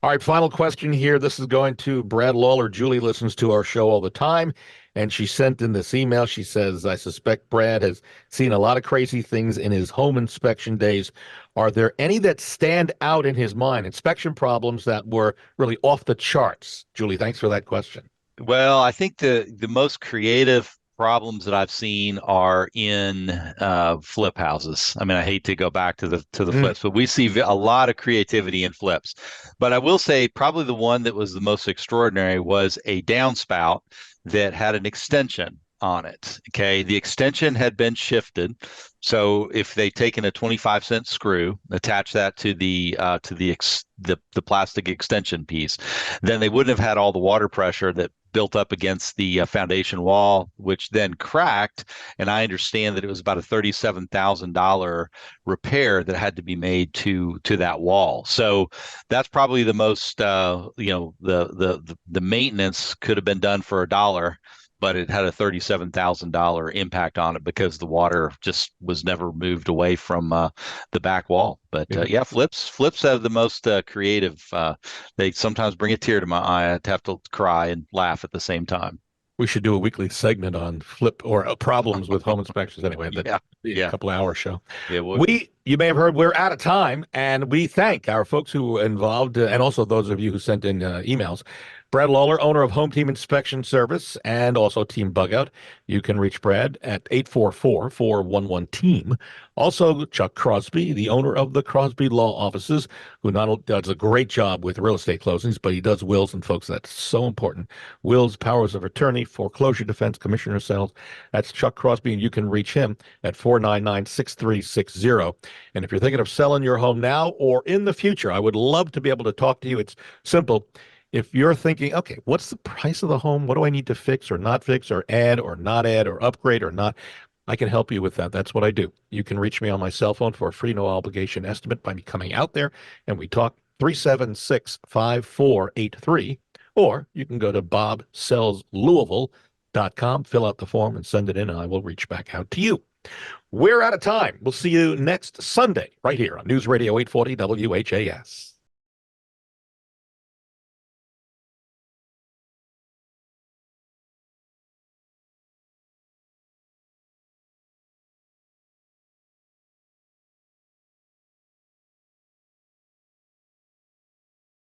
All right, final question here. This is going to Brad Lawler. Julie listens to our show all the time, and she sent in this email. She says, I suspect Brad has seen a lot of crazy things in his home inspection days. Are there any that stand out in his mind? Inspection problems that were really off the charts? Julie, thanks for that question. Well, I think the most creative problems that I've seen are in flip houses. I mean, I hate to go back to the Mm, flips, but we see a lot of creativity in flips. But I will say probably the one that was the most extraordinary was a downspout that had an extension on it. Okay, the extension had been shifted. So if they taken a 25-cent screw, attach that to the plastic extension piece, then they wouldn't have had all the water pressure that built up against the foundation wall, which then cracked. And I understand that it was about a $37,000 repair that had to be made to that wall. So that's probably the most, the maintenance could have been done for a dollar, but it had a $37,000 impact on it because the water just was never moved away from the back wall. But yeah. yeah, flips have the most creative. They sometimes bring a tear to my eye. I have to cry and laugh at the same time. We should do a weekly segment on flip or problems with home inspections anyway. That Yeah, be a yeah, couple hour show. it would be. You may have heard we're out of time, and we thank our folks who were involved, and also those of you who sent in emails. Brad Lawler, owner of Home Team Inspection Service and also Team Bugout. You can reach Brad at 844-411-TEAM. Also, Chuck Crosby, the owner of the Crosby Law Offices, who not only does a great job with real estate closings, but he does wills, and folks, that's so important. Wills, powers of attorney, foreclosure defense, commissioner sales. That's Chuck Crosby, and you can reach him at 499-6360. And if you're thinking of selling your home now or in the future, I would love to be able to talk to you. It's simple. If you're thinking, okay, what's the price of the home? What do I need to fix or not fix or add or not add or upgrade or not? I can help you with that. That's what I do. You can reach me on my cell phone for a free no obligation estimate by me coming out there and we talk 376-5483, or you can go to bobsellslouisville.com, fill out the form and send it in and I will reach back out to you. We're out of time. We'll see you next Sunday right here on News Radio 840 WHAS.